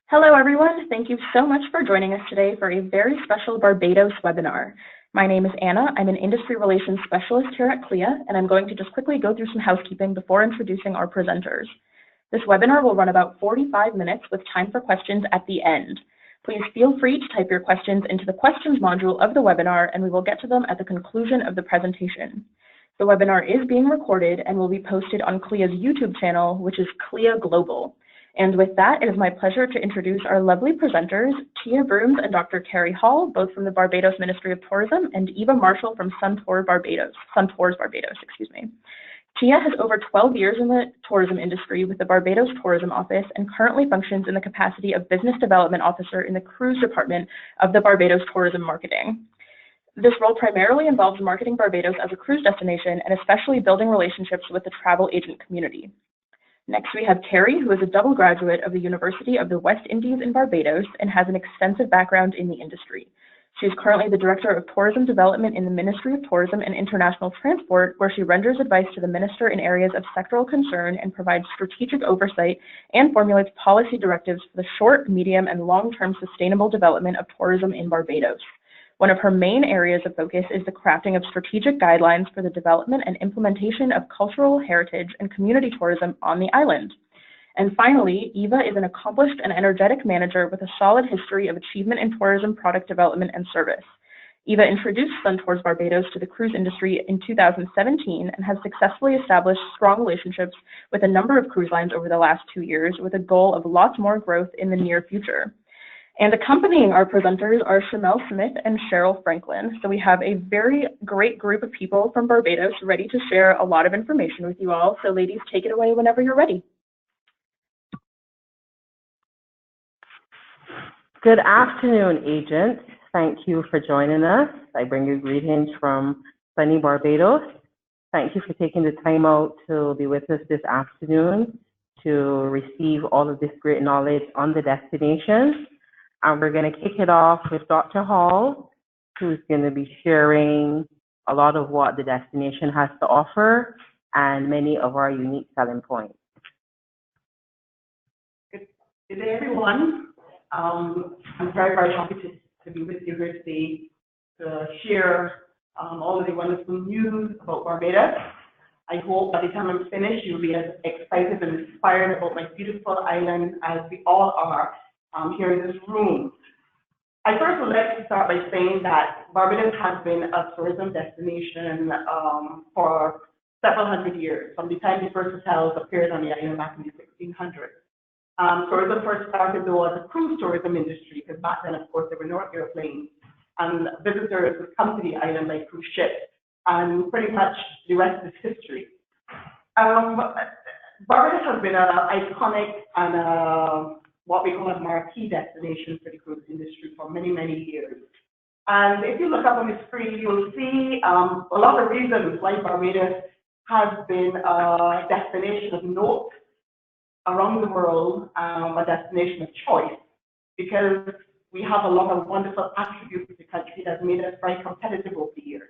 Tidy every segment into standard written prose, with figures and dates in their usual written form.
Hello, everyone. Thank you so much for joining us today for a very special Barbados webinar. My name is Anna. I'm an Industry Relations Specialist here at CLIA, and I'm going to just quickly go through some housekeeping before introducing our presenters. This webinar will run about 45 minutes with time for questions at the end. Please feel free to type your questions into the questions module of the webinar, and we will get to them at the conclusion of the presentation. The webinar is being recorded and will be posted on CLIA's YouTube channel, which is CLIA Global. And with that, it is my pleasure to introduce our lovely presenters, Tia Brooms and Dr. Carrie Hall, both from the Barbados Ministry of Tourism, and Eva Marshall from Suntours Barbados. Tia has over 12 years in the tourism industry with the Barbados Tourism Office and currently functions in the capacity of Business Development Officer in the Cruise Department of the Barbados Tourism Marketing. This role primarily involves marketing Barbados as a cruise destination and especially building relationships with the travel agent community. Next, we have Carrie, who is a double graduate of the University of the West Indies in Barbados and has an extensive background in the industry. She is currently the Director of Tourism Development in the Ministry of Tourism and International Transport, where she renders advice to the Minister in areas of sectoral concern and provides strategic oversight and formulates policy directives for the short, medium, and long-term sustainable development of tourism in Barbados. One of her main areas of focus is the crafting of strategic guidelines for the development and implementation of cultural heritage and community tourism on the island. And finally, Eva is an accomplished and energetic manager with a solid history of achievement in tourism product development and service. Eva introduced Suntours Barbados to the cruise industry in 2017 and has successfully established strong relationships with a number of cruise lines over the last 2 years with a goal of lots more growth in the near future. And accompanying our presenters are Shamel Smith and Cheryl Franklin. So we have a very great group of people from Barbados ready to share a lot of information with you all. So ladies, take it away whenever you're ready. Good afternoon, agents. Thank you for joining us. I bring you greetings from sunny Barbados. Thank you for taking the time out to be with us this afternoon to receive all of this great knowledge on the destination. And we're going to kick it off with Dr. Hall, who's going to be sharing a lot of what the destination has to offer and many of our unique selling points. Good day, everyone. I'm very, very happy to be with you here today to share all of the wonderful news about Barbados. I hope by the time I'm finished, you'll be as excited and inspired about my beautiful island as we all are here in this room. I first would like to start by saying that Barbados has been a tourism destination for several hundred years, from the time the first hotels appeared on the island back in the 1600s. Tourism first started though as a cruise tourism industry, because back then, of course, there were no airplanes, and visitors would come to the island by cruise ship, and pretty much the rest is history. Barbados has been an iconic and what we call a marquee destination for the cruise industry for many, many years. And if you look up on the screen, you'll see a lot of reasons why Barbados has been a destination of note around the world, a destination of choice, because we have a lot of wonderful attributes of the country that's made us very competitive over the years.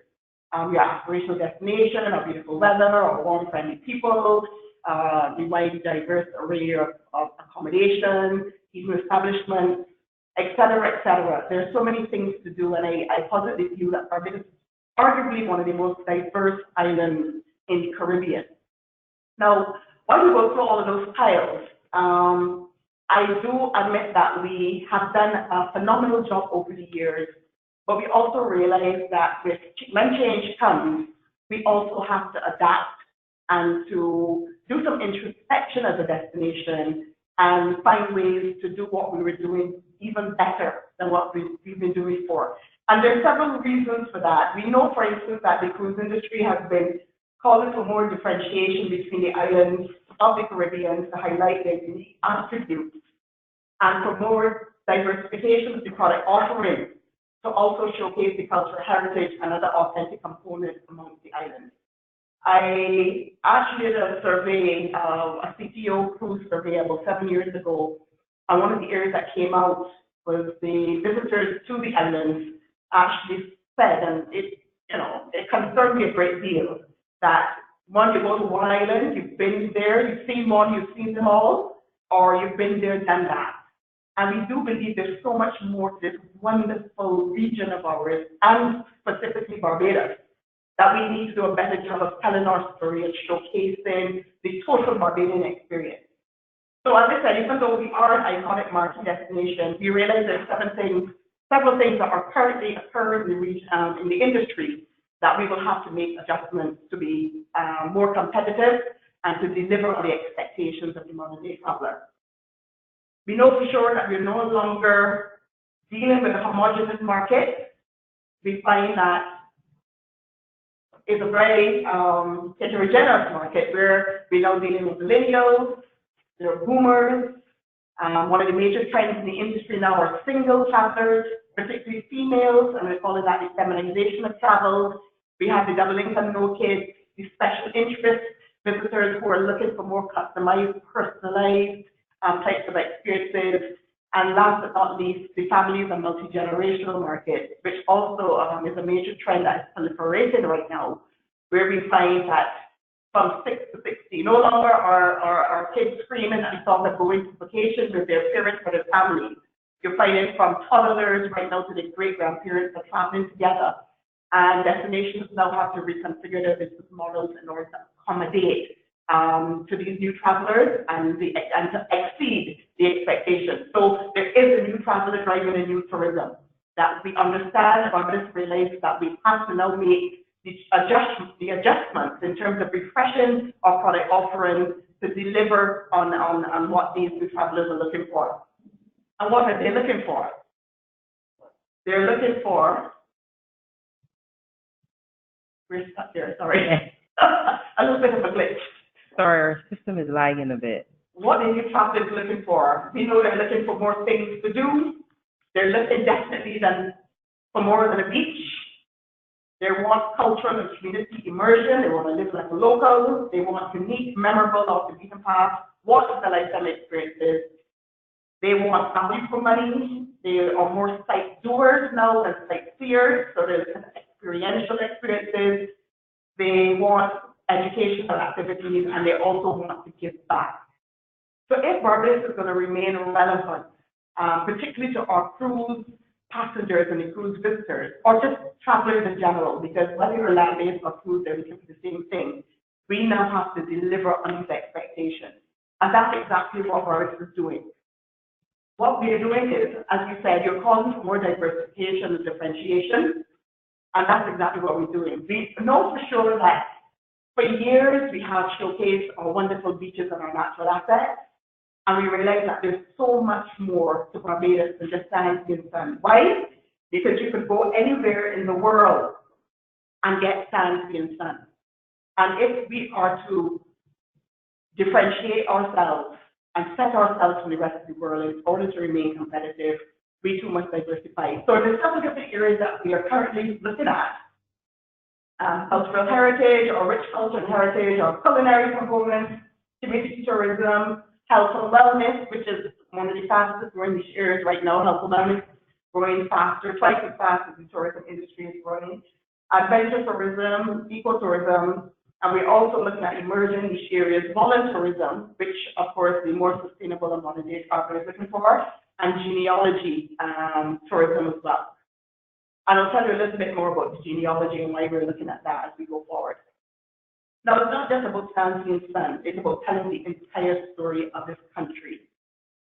We're an aspirational destination, our beautiful weather, our warm, friendly people, the wide, diverse array of accommodation, even establishments, et cetera, et cetera. There are so many things to do, and I posit the view that Barbados is arguably one of the most diverse islands in the Caribbean. Now, while we go through all of those tiles, I do admit that we have done a phenomenal job over the years, but we also realize that when change comes, we also have to adapt and to do some introspection as a destination and find ways to do what we were doing even better than what we've been doing before. And there are several reasons for that. We know, for instance, that the cruise industry has been calling for more differentiation between the islands of the Caribbean to highlight their unique attributes and for more diversification of the product offering to also showcase the cultural heritage and other authentic components amongst the islands. I actually did a survey, a CTO cruise survey about 7 years ago, and one of the areas that came out was the visitors to the islands actually said, and it concerned me a great deal, that One, you go to one island, you've been there, you've seen one, you've seen them all, or you've been there, done that. And we do believe there's so much more to this wonderful region of ours, and specifically Barbados, that we need to do a better job of telling our story and showcasing the total Barbadian experience. So as I said, even though we are an iconic marquee destination, we realize there's several things that are currently occurring in the region, in the industry, that we will have to make adjustments to be more competitive and to deliver on the expectations of the modern day traveler. We know for sure that we're no longer dealing with a homogeneous market. We find that it's a very heterogeneous market where we're now dealing with millennials, there are boomers. One of the major trends in the industry now are single travelers, particularly females, and we're calling that the feminization of travel. We have the double income, no kids, the special interest visitors who are looking for more customized, personalized types of experiences. And last but not least, the families and multi-generational market, which also is a major trend that is proliferating right now, where we find that from 6 to 60, no longer are kids screaming and talking about going to vacation with their parents or their families. You're finding from toddlers right now to the great-grandparents are traveling together. And destinations now have to reconfigure their business models in order to accommodate to these new travelers and to exceed the expectations. So there is a new traveler driving a new tourism that we understand, or just realize that we have to now make the adjustments in terms of refreshing our product offerings to deliver on what these new travelers are looking for. And what are they looking for? They're looking for, we're stuck here, sorry. A little bit of a glitch. Sorry, our system is lagging a bit. What are new travelers looking for? We know they're looking for more things to do. They're looking definitely for more than a beach. They want cultural and community immersion. They want to live like a local. They want unique, memorable, off the beaten path, water lifestyle experiences. They want value for money. They are more sight doers now than sightseers, so there's experiential experiences. They want educational activities, and they also want to give back. So if Barbados is going to remain relevant, particularly to our cruise passengers and the cruise visitors, or just travelers in general, because whether you're land-based or cruise, they're looking for the same thing, we now have to deliver on these expectations. And that's exactly what Barbados is doing. What we are doing is, as you said, you're calling for more diversification and differentiation, and that's exactly what we're doing. We know for sure that for years we have showcased our wonderful beaches and our natural assets, and we realize that there's so much more to Barbados than just sand and sun. Why? Because you could go anywhere in the world and get sand and sun. And if we are to differentiate ourselves and set ourselves from the rest of the world in order to remain competitive, we too must diversify. So there's several different areas that we are currently looking at. Cultural heritage, or rich culture and heritage, or culinary components, community tourism, health and wellness, which is one of the fastest growing niche areas right now. Health and wellness growing faster, twice as fast as the tourism industry is growing. Adventure tourism, ecotourism, and we're also looking at emerging niche areas, voluntourism, which of course the more sustainable and modern day traveler is looking for, and genealogy tourism as well. And I'll tell you a little bit more about the genealogy and why we're looking at that as we go forward. Now, it's not just about sand and sun, it's about telling the entire story of this country.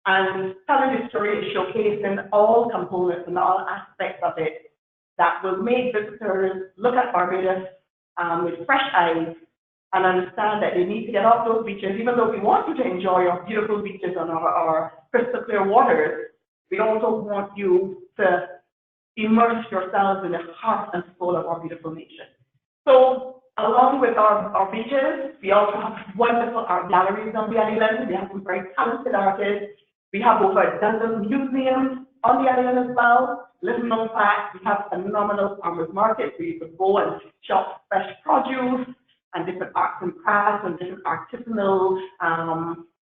And telling the story is showcasing all components and all aspects of it that will make visitors look at Barbados with fresh eyes and understand that they need to get off those beaches. Even though we want you to enjoy our beautiful beaches and our crystal clear waters, we also want you to immerse yourselves in the heart and soul of our beautiful nation. So, along with our beaches, we also have wonderful art galleries on the island. We have some very talented artists. We have over a dozen museums on the island as well. Little known fact, we have phenomenal farmers markets where you could go and shop fresh produce and different arts and crafts and different artisanal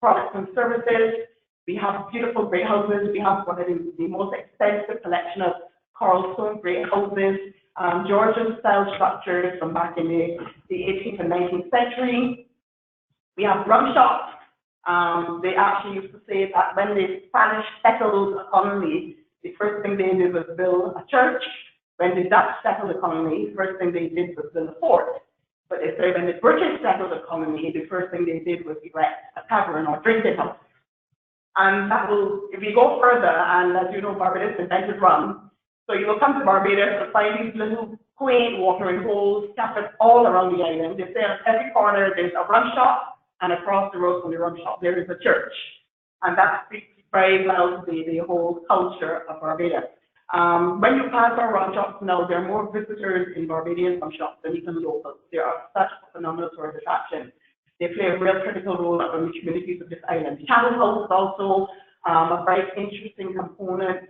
products and services. We have beautiful great houses. We have one of the most extensive collection of coral stone great houses, Georgian style structures from back in the 18th and 19th century. We have rum shops, They actually used to say that when the Spanish settled the colony, the first thing they did was build a church. When the Dutch settled the colony, the first thing they did was build a fort. But they say when the British settled the colony, the first thing they did was erect a tavern or drinking house. And that will, if you go further, and as you know, Barbados invented rum, so you will come to Barbados and find these little quaint watering holes scattered all around the island. They say on every corner there's a rum shop, and across the road from the rum shop there is a church. And that speaks very well to the whole culture of Barbados. When you pass our rum shops now, there are more visitors in Barbadian rum shops than even locals. They are such a phenomenal tourist attraction. They play a real critical role in the communities of this island. The Channel House is also a very interesting component.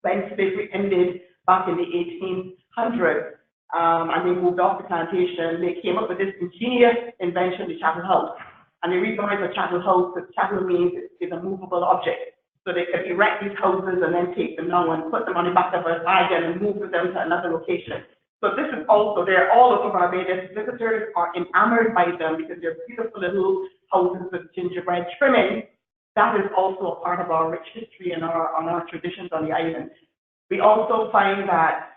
When slavery ended back in the 1800s, and they moved off the plantation, they came up with this ingenious invention, the Channel House. And the reason why it's a chattel house, because chattel means it's a movable object. So they could erect these houses and then take them down and put them on the back of a wagon and move them to another location. So this is also there all over Barbados. Visitors are enamored by them because they're beautiful little houses with gingerbread trimming. That is also a part of our rich history and our traditions on the island. We also find that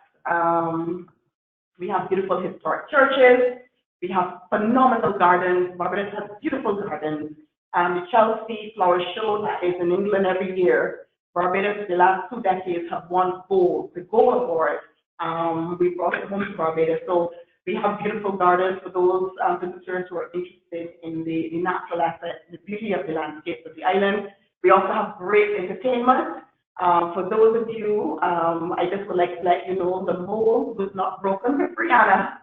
we have beautiful historic churches. We have phenomenal gardens. Barbados has beautiful gardens. The Chelsea Flower Show that is in England every year. Barbados, the last 2 decades, have won gold, the gold award. We brought it home to Barbados. So we have beautiful gardens for those visitors who are interested in the natural assets, the beauty of the landscape of the island. We also have great entertainment. For those of you, I just would like to let you know the mold was not broken with Rihanna.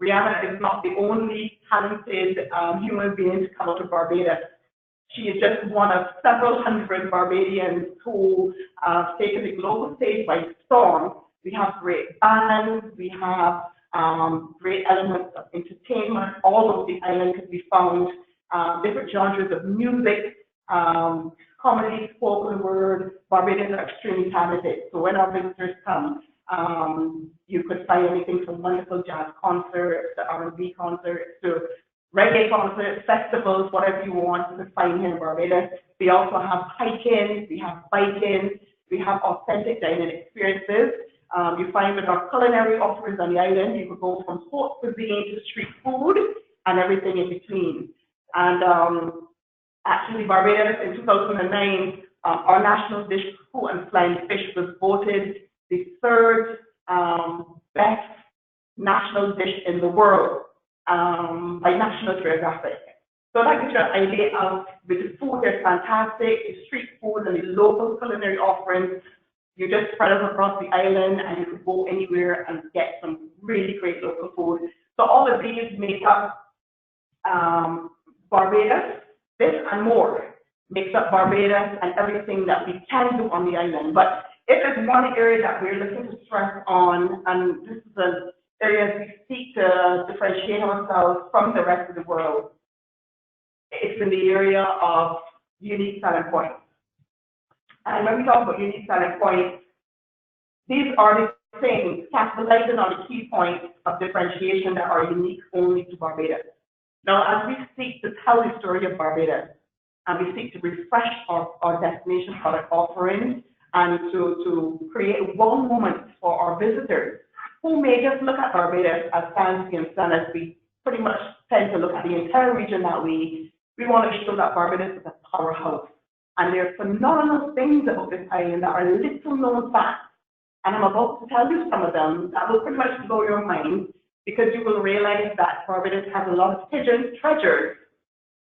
Rihanna is not the only talented human being to come out of Barbados. She is just one of several hundred Barbadians who have taken the global stage by storm. We have great bands, we have great elements of entertainment. All over the island can be found, different genres of music, comedy, spoken word. Barbadians are extremely talented. So when our visitors come, you could find anything from wonderful jazz concerts to R&B concerts to reggae concerts, festivals, whatever you want, you can find here in Barbados. We also have hiking, we have biking, we have authentic dining experiences. You find with our culinary offerings on the island, you could go from haute cuisine to street food and everything in between. And actually, Barbados in 2009, our national dish, poo and flying fish, was voted the 3rd best national dish in the world by National Geographic. So that gives you an idea of the food is fantastic, the street food and the local culinary offerings. You just spread them across the island and you can go anywhere and get some really great local food. So all of these make up Barbados. This and more makes up Barbados and everything that we can do on the island. But if there's one area that we're looking to stress on, and this is an area we seek to differentiate ourselves from the rest of the world, it's in the area of unique selling points. And when we talk about unique selling points, these are the things capitalizing on the key points of differentiation that are unique only to Barbados. Now, as we seek to tell the story of Barbados, and we seek to refresh our destination product offerings, and to create one moment for our visitors who may just look at Barbados as fancy and sun, as we pretty much tend to look at the entire region that we want to show that Barbados is a powerhouse. And there are phenomenal things about this island that are little known facts. And I'm about to tell you some of them that will pretty much blow your mind, because you will realize that Barbados has a lot of hidden treasures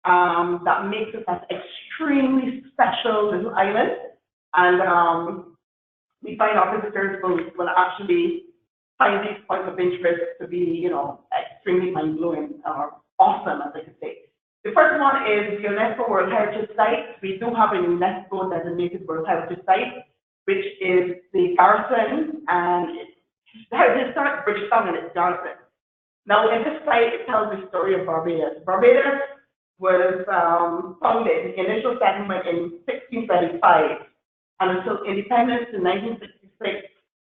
that makes it an extremely special little island. And we find our visitors will actually find these points of interest to be, extremely mind-blowing or awesome, as I could say. The first one is the UNESCO World Heritage Site. We do have a UNESCO designated World Heritage Site, which is the Garrison, and it's not British Town, and it's Garrison. Now, in this site, it tells the story of Barbados. Barbados was founded, the initial settlement in 1635, and until independence in 1966,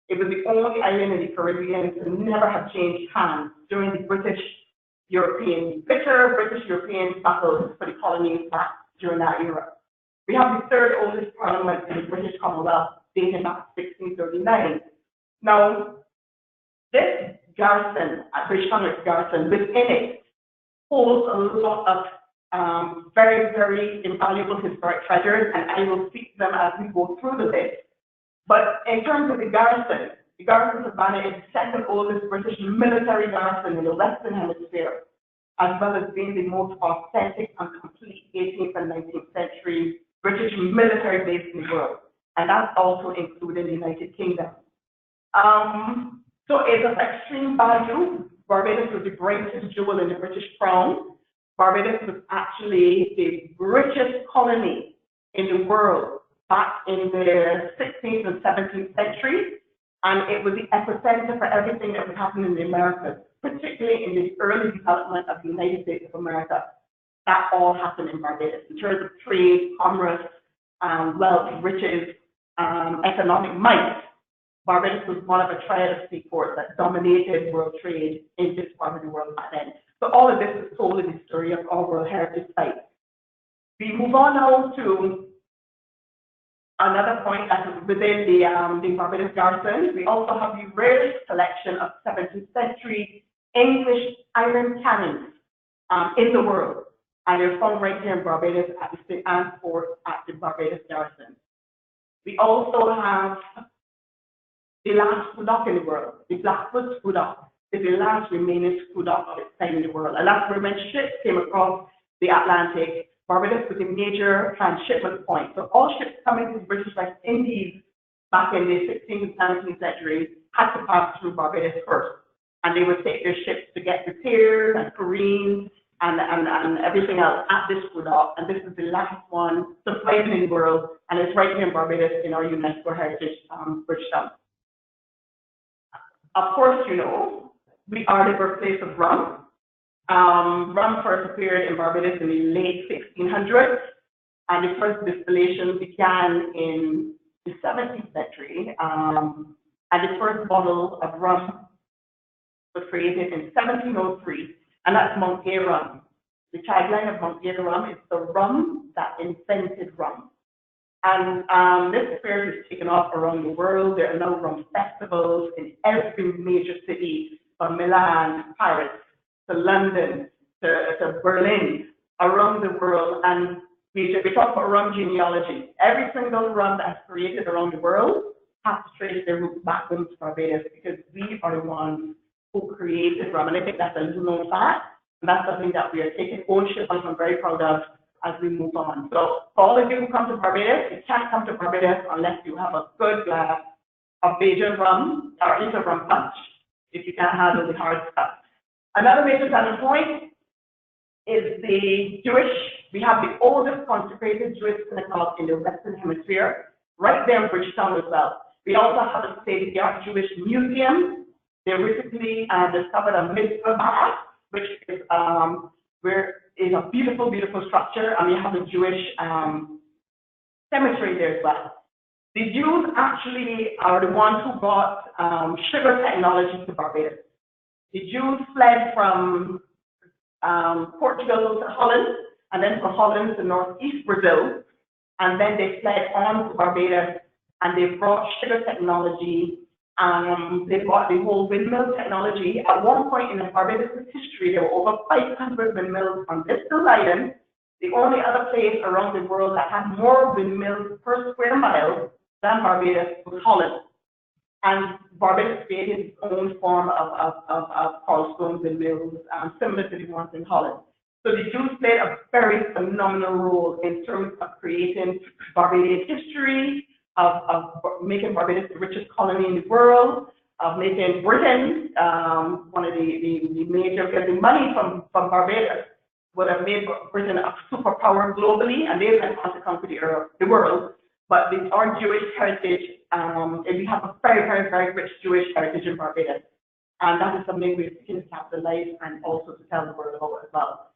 it was the only island in the Caribbean to never have changed hands during the British European, bitter British-European battles for the colonies back during that era. We have the third oldest parliament in the British Commonwealth, dating back to 1639. Now, this garrison, British Commonwealth garrison, within it holds a lot of very, very invaluable historic treasures, and I will speak to them as we go through the list. But in terms of the garrison of Savannah is the second oldest British military garrison in the Western Hemisphere, as well as being the most authentic and complete 18th and 19th century British military base in the world. And that's also including the United Kingdom. So it's of extreme value. Barbados was the brightest jewel in the British crown. Barbados was actually the richest colony in the world back in the 16th and 17th century, and it was the epicenter for everything that was happening in the Americas, particularly in the early development of the United States of America. That all happened in Barbados in terms of trade, commerce, wealth, riches, economic might. Barbados was one of a triad of seaports that dominated world trade in this part of the world back then. So all of this is told in the story of our World Heritage Site. We move on now to another point that is within the Barbados garrison. We also have the rarest collection of 17th century English iron cannons in the world. And they're found right here in Barbados at the St. Anne's Fort at the Barbados garrison. We also have the last Scudock in the world, the Blackfoot Scudock. Is the last remaining Scudock of its time in the world. A last when ships came across the Atlantic, Barbados was a major transshipment point. So all ships coming to the British West Indies back in the 16th and 17th century had to pass through Barbados first. And they would take their ships to get repairs and careened and everything else at this Scudock. And this is the last one surviving in the world. And it's right here in Barbados in our UNESCO Heritage British Town. Of course, you know, we are the birthplace of rum. Rum first appeared in Barbados in the late 1600s, and the first distillation began in the 17th century. And the first bottle of rum was created in 1703, and that's Mount Gay rum. The tagline of Mount Gay rum is the rum that invented rum. And this spirit is taken off around the world. There are now rum festivals in every major city, from Milan to Paris to London to Berlin, around the world. And we talk about rum genealogy. Every single rum that's created around the world has to trace their roots back to Barbados, because we are the ones who created rum. And I think that's a little known fact. And that's something that we are taking ownership of and I'm very proud of as we move on. So for all of you who come to Barbados, you can't come to Barbados unless you have a good glass of Bajan rum or at least a rum punch, if you can't handle the hard stuff. Another major selling point is the we have the oldest consecrated Jewish synagogue in the Western Hemisphere, right there in Bridgetown as well. We also have a state-of-the-art Jewish museum. They recently discovered a mitzvah, which is is a beautiful, beautiful structure, and we have a Jewish cemetery there as well. The Jews actually are the ones who brought sugar technology to Barbados. The Jews fled from Portugal to Holland, and then from Holland to northeast Brazil, and then they fled on to Barbados, and they brought sugar technology. They brought the whole windmill technology. At one point in Barbados' history, there were over 500 windmills on this little island. The only other place around the world that had more windmills per square mile than Barbados was Holland. And Barbados created its own form of Carlstone windmills, similar to the ones in Holland. So the Jews played a very phenomenal role in terms of creating Barbadian history, of making Barbados the richest colony in the world, of making Britain one of the major, getting money from Barbados would have made Britain a superpower globally, and they went on to conquer the world. But our Jewish heritage, and we have a very, very, very rich Jewish heritage in Barbados. And that is something we're seeking to capitalize and also to tell the world about as well.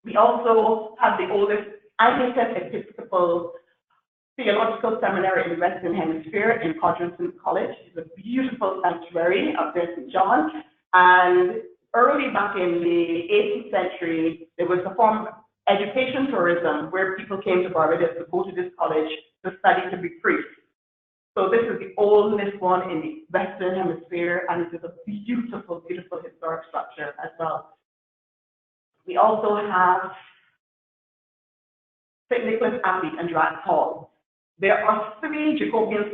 We also have the oldest Anglican Episcopal Theological Seminary in the Western Hemisphere in Codrington College. It's a beautiful sanctuary up there in St. John. And early back in the 18th century, there was a form of education tourism where people came to Barbados to go to this college to study to be priests. So this is the oldest one in the Western Hemisphere, and it is a beautiful, beautiful historic structure as well. We also have St. Nicholas Abbey and Drax Hall. There are 3 Jacobean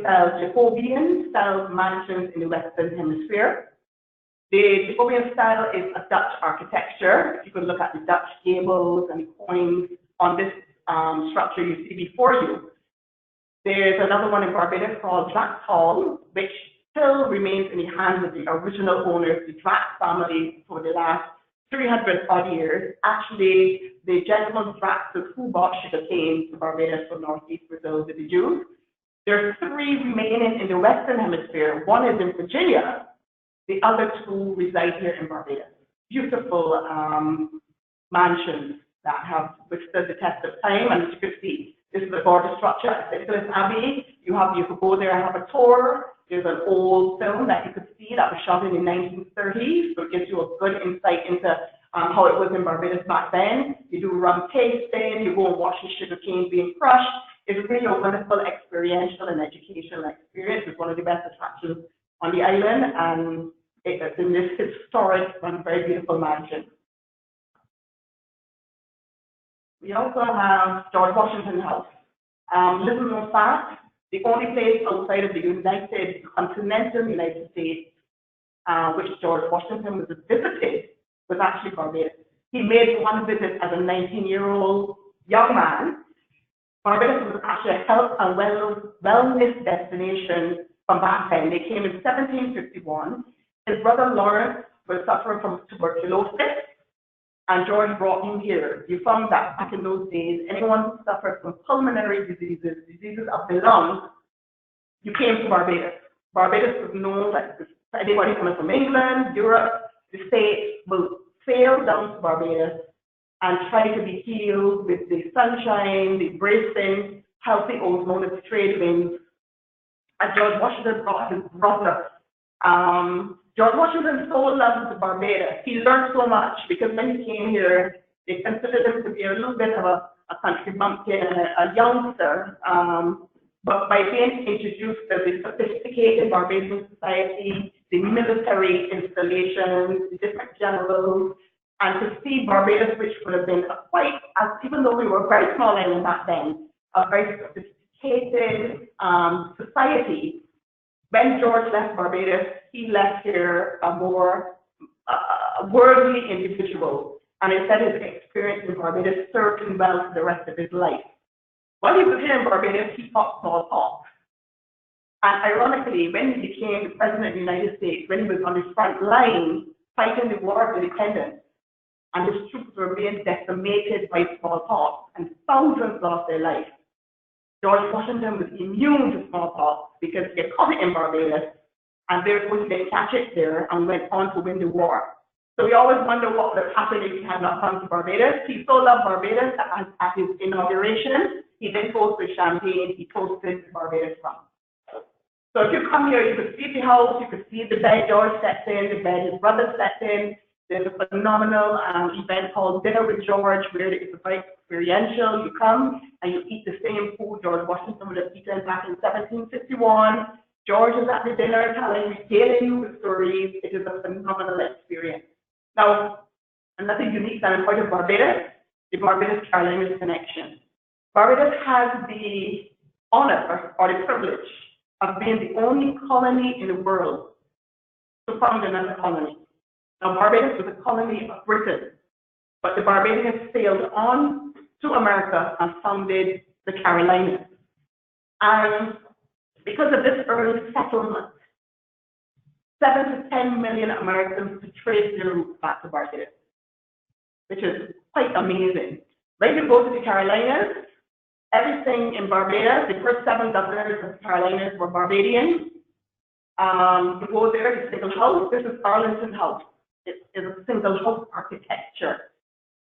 style mansions in the Western Hemisphere. The Jacobean style is a Dutch architecture. You can look at the Dutch gables and the coins on this structure you see before you. There's another one in Barbados called Drax Hall, which still remains in the hands of the original owners, the Drax family, for the last 300 odd years. Actually, the gentleman Draxes who bought sugarcane to Barbados from northeast Brazil with the Jews. There are 3 remaining in the Western Hemisphere. One is in Virginia. The other 2 reside here in Barbados. Beautiful mansions that have withstood the test of time, and as you can see, this is the border structure at St. Nicholas Abbey. You could go there and have a tour. There's an old film that you could see that was shot in the 1930s, so it gives you a good insight into how it was in Barbados back then. You do rum tasting, you go and watch the sugarcane being crushed. It's really a wonderful experiential and educational experience. It's one of the best attractions on the island, and it's in this historic and very beautiful mansion. We also have George Washington House. Little known fact, the only place outside of the continental United States which George Washington was visited was actually Barbados. He made one visit as a 19-year-old young man. Barbados was actually a health and wellness destination from back then. They came in 1751. His brother Lawrence was suffering from tuberculosis, and George brought him here. You found that back in those days, anyone who suffered from pulmonary diseases, diseases of the lungs, you came to Barbados. Barbados was known that anybody coming from England, Europe, the States will sail down to Barbados and try to be healed with the sunshine, the bracing, healthy ozone of the trade winds. And George Washington brought his brother. George Washington so loved Barbados. He learned so much because when he came here, they considered him to be a little bit of a country bumpkin and a youngster. But by being introduced to the sophisticated Barbadian society, the military installations, the different generals, and to see Barbados, which would have been quite, even though we were a very small island back then, a very sophisticated society. When George left Barbados, he left here a more worldly individual, and instead his experience in Barbados served him well for the rest of his life. While he was here in Barbados, he fought smallpox. And ironically, when he became the President of the United States, when he was on the front line fighting the War of Independence, and his troops were being decimated by smallpox, and thousands lost their life, George Washington was immune to smallpox because he had caught it in Barbados, and therefore he didn't catch it there and went on to win the war. So we always wonder what would have happened if he had not come to Barbados. He so loved Barbados that at his inauguration, he then toasted champagne, he toasted the Barbados rum. So if you come here, you could see the house, you could see the bed George slept in, the bed his brother slept in. There's a phenomenal event called Dinner with George, where it's very experiential. You come and you eat the same food George Washington would have eaten back in 1751. George is at the dinner telling, regaling you with stories. It is a phenomenal experience. Now, another unique selling point of Barbados, the Barbados-Carolinas connection. Barbados has the honor or the privilege of being the only colony in the world to found another colony. Now, Barbados was a colony of Britain, but the Barbadians sailed on to America and founded the Carolinas. And because of this early settlement, 7 to 10 million Americans could trace their roots back to Barbados, which is quite amazing. When you go to the Carolinas, everything in Barbados, the first 7 governors of the Carolinas were Barbadians. You go there, the single house, this is Arlington House. It is a single house architecture.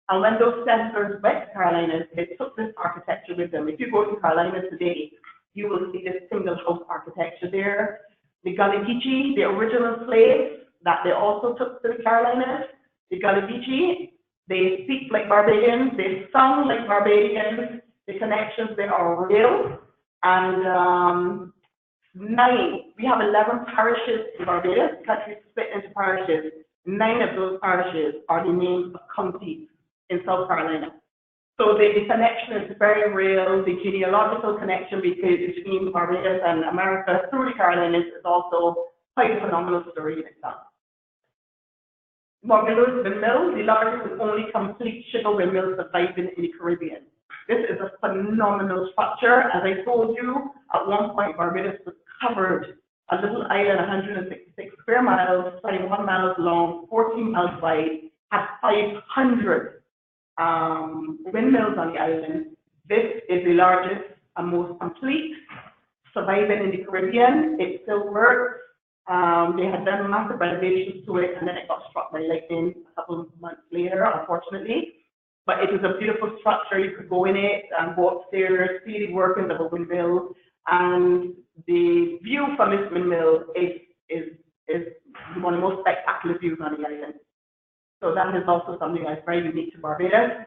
And when those settlers went to Carolinas, they took this architecture with them. If you go to Carolinas today, you will see this single house architecture there. The Gullah Geechee, the original slaves that they also took to the Carolinas, the Gullah-Geechee, they speak like Barbadians, they sound like Barbadians, the connections there are real, and we have 11 parishes in Barbados. The country is split into parishes. 9 of those parishes are the names of counties in South Carolina. So the connection is very real. The genealogical connection between Barbados and America through the Carolinas is also quite a phenomenal story in itself. Barbados Windmill, the largest and only complete sugar windmill surviving in the Caribbean. This is a phenomenal structure. As I told you, at one point Barbados was covered, a little island, 166 square miles, 21 miles long, 14 miles wide, had 500 windmills on the island. This is the largest and most complete surviving in the Caribbean. It still works. They had done massive renovations to it, and then it got struck by lightning a couple of months later, unfortunately. But it is a beautiful structure. You could go in it and go upstairs, see the workings of a windmill, and the view from this windmill is one of the most spectacular views on the island. So that is also something that's very unique to Barbados.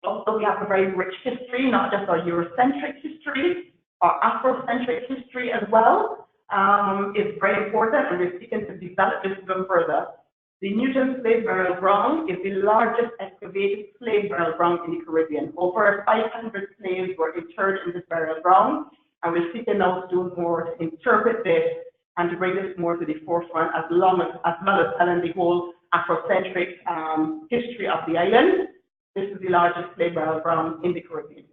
Also, we have a very rich history, not just our Eurocentric history, our Afrocentric history as well. Is very important, and we're seeking to develop this even further. The Newton slave burial ground is the largest excavated slave burial ground in the Caribbean. Over 500 slaves were interred in this burial ground, and we're seeking now to do more to interpret this and to bring this more to the forefront, as well as telling the whole Afrocentric history of the island. This is the largest slave burial ground in the Caribbean.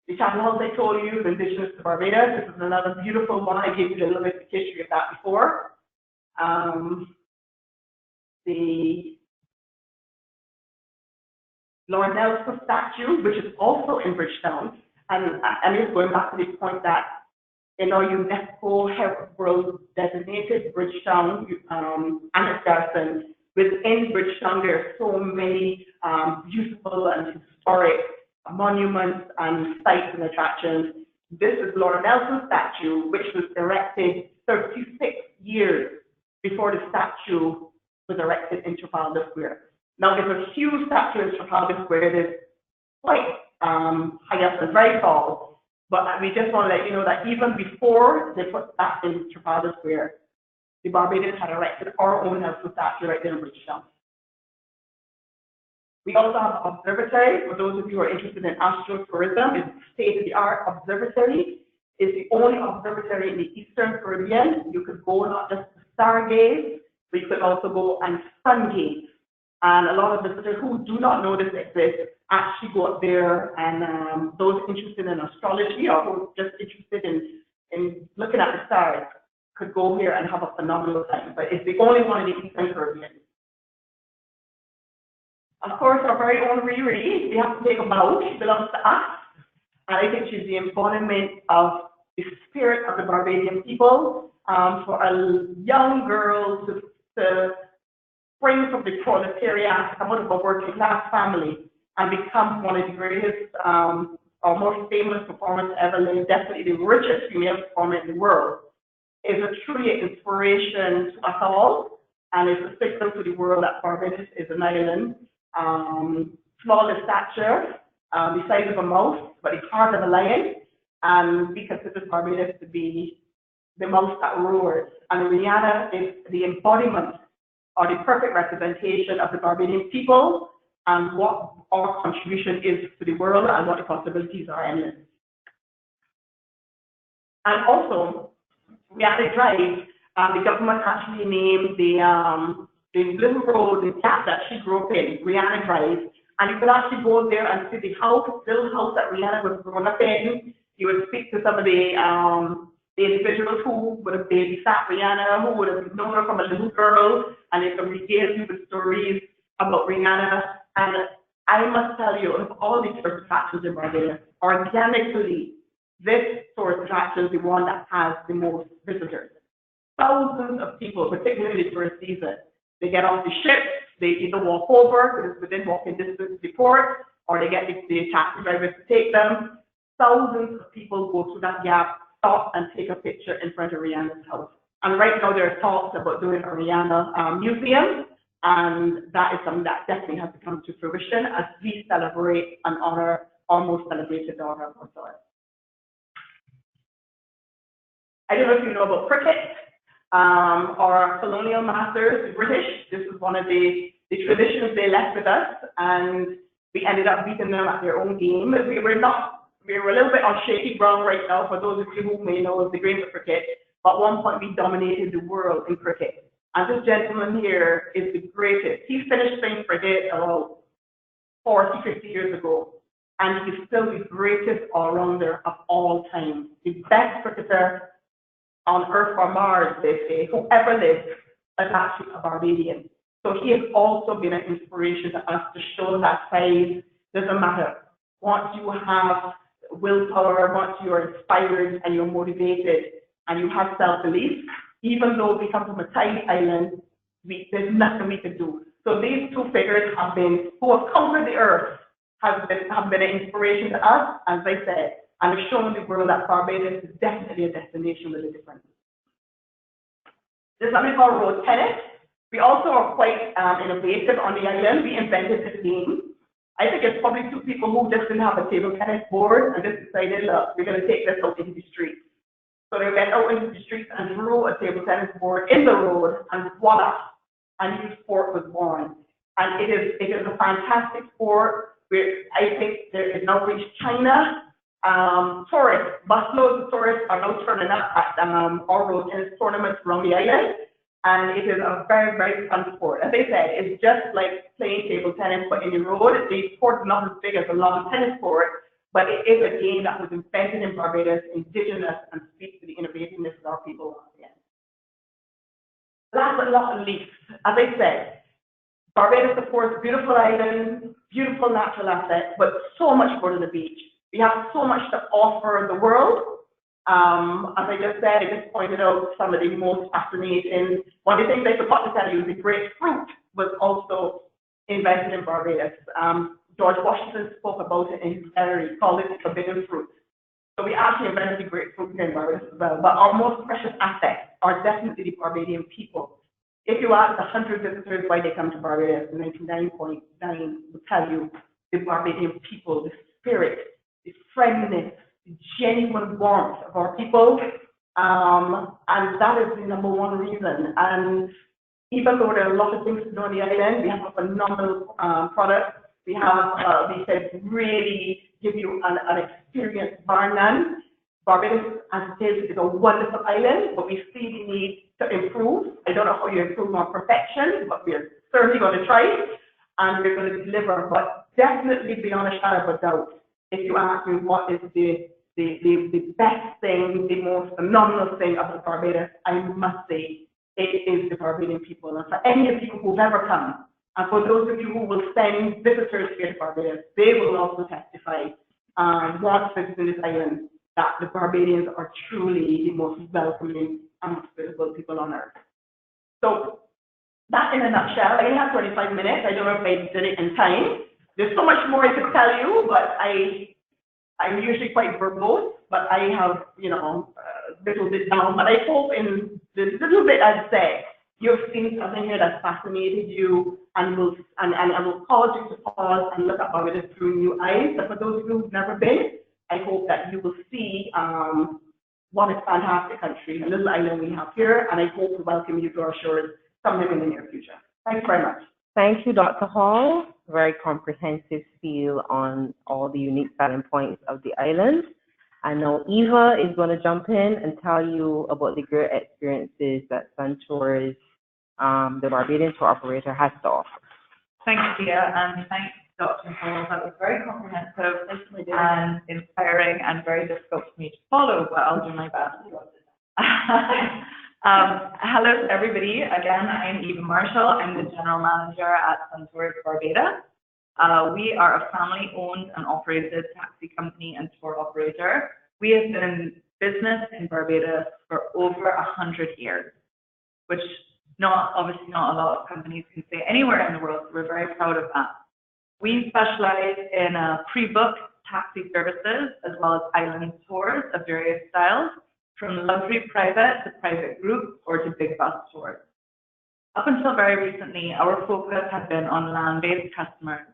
The Chapel House I told you is indigenous to Barbados. This is another beautiful one. I gave you a little bit of history of that before. The Lord Nelson statue, which is also in Bridgetown, and it's going back to the point that in our UNESCO World designated Bridgetown and its garrison, within Bridgetown there are so many beautiful and historic monuments and sites and attractions. This is Lord Nelson's statue, which was erected 36 years before the statue was erected in Trafalgar Square. Now, there's a huge statue in Trafalgar Square. It is quite high up and very tall, but we just want to let you know that even before they put that in Trafalgar Square, the Barbadians had erected our own Nelson statue right there in Bridgetown. We also have an observatory. For those of you who are interested in astro-tourism, it's state-of-the-art observatory. It's the only observatory in the Eastern Caribbean. You could go not just to stargaze, but you could also go and sun gaze. And a lot of visitors who do not know this exists actually go up there, and those interested in astrology or who are just interested in looking at the stars could go here and have a phenomenal time. But it's the only one in the Eastern Caribbean. Of course, our very own Riri, we have to take a bow. She belongs to us. And I think she's the embodiment of the spirit of the Barbadian people. For a young girl to spring from the proletariat, come out of a working class family, and become one of the greatest or most famous performers ever lived, definitely the richest female performer in the world, is a truly inspiration to us all, and it's a signal to the world that Barbados is an island. Small in stature, the size of a mouse, but the heart of a lion, and we consider Barbados to be the mouse that roars. And Rihanna is the embodiment or the perfect representation of the Barbadian people and what our contribution is to the world and what the possibilities are endless. And also, Rihanna Drive, the government actually named the little road, the gap that she grew up in, Rihanna Drive, and you could actually go there and see the house, little house that Rihanna was grown up in. You would speak to some of the individuals who would have babysat Rihanna, who would have known her from a little girl, and they could regale you with stories about Rihanna. And I must tell you, of all the tourist attractions in Barbados, organically, this tourist attraction is the one that has the most visitors. Thousands of people, particularly the tourist season. They get off the ship, they either walk over, because it's within walking distance of the port, or they get the taxi drivers to take them. Thousands of people go through that gap, stop and take a picture in front of Rihanna's house. And right now there are talks about doing a Rihanna museum, And that is something that definitely has to come to fruition as we celebrate and honor our most celebrated daughter of our soil. I don't know if you know about cricket. Our colonial masters, the British, this was one of the traditions they left with us, and we ended up beating them at their own game. We were a little bit on shaky ground right now, for those of you who may know of the game of cricket, but at one point we dominated the world in cricket. And this gentleman here is the greatest. He finished playing cricket about 40, 50 years ago, and he's still the greatest all-rounder of all time. The best cricketer on Earth or Mars, they say, whoever lived, is actually a Barbadian. So he has also been an inspiration to us to show that size doesn't matter. Once you have willpower, once you're inspired and you're motivated and you have self-belief, even though we come from a tiny island, there's nothing we can do. So these two figures who have conquered the earth, have been an inspiration to us, as I said, and have shown the world that Barbados is definitely a destination with a difference. There's something called road tennis. We also are quite innovative on the island. We invented this game. I think it's probably two people who just didn't have a table tennis board and just decided, look, we're going to take this out into the streets. So they went out into the streets and drew a table tennis board in the road, and voila, a new sport was born. And it is a fantastic sport. I think it now reached China. Tourists, busloads of tourists are now turning up at our road tennis tournaments around the island. And it is a very, very fun sport. As I said, it's just like playing table tennis, but in the road. The sport is not as big as a lawn tennis court, but it is a game that was invented in Barbados, indigenous, and speaks to the innovativeness of our people. Last but not least, as I said, Barbados, of course, beautiful island, beautiful natural assets, but so much more to the beach. We have so much to offer the world. As I just said, I just pointed out some of the most fascinating. One of the things I forgot to tell you is the grapefruit was also invented in Barbados. George Washington spoke about it in his letter. He called it the forbidden fruit. So we actually invented the grapefruit here in Barbados as well. But our most precious assets are definitely the Barbadian people. If you ask 100 visitors why they come to Barbados, 99.9 will tell you the Barbadian people, the spirit, the friendliness, the genuine warmth of our people, and that is the number one reason. And even though there are a lot of things to do on the island, we have a phenomenal product. We can really give you an experience bar none. Barbados, as it is a wonderful island, but we see the need to improve. I don't know how you improve on perfection, but we're certainly going to try it, and we're going to deliver. But definitely, beyond a shadow of a doubt, if you ask me what is the best thing, the most phenomenal thing about Barbados, I must say it is the Barbadian people. And for any of you who've ever come, and for those of you who will send visitors here to Barbados, they will also testify once visiting this island that the Barbadians are truly the most welcoming and hospitable people on earth. So that in a nutshell, I only have 25 minutes. I don't know if I did it in time. There's so much more I could tell you, but I'm usually quite verbose, but I have, little bit down. But I hope in the little bit I've said, you've seen something here that fascinated you and will cause you to pause and look at Barbados through new eyes. But for those of you who've never been, I hope that you will see what a fantastic country, a little island we have here, and I hope to welcome you to our shores sometime in the near future. Thanks very much. Thank you, Dr. Hall. Very comprehensive spiel on all the unique selling points of the island. I know Eva is going to jump in and tell you about the great experiences that Suntours, the Barbadian tour operator, has to offer. Thanks, Tia, and thanks, Dr. Hall. That was very comprehensive and inspiring and very difficult for me to follow, but I'll do my best. Hello to everybody. Again, I'm Eva Marshall. I'm the General Manager at Suntours Barbados. We are a family-owned and operated taxi company and tour operator. We have been in business in Barbados for over 100 years, which obviously not a lot of companies can say anywhere in the world, so we're very proud of that. We specialize in pre-booked taxi services as well as island tours of various styles, from luxury private to private group or to big bus tours. Up until very recently, our focus had been on land-based customers.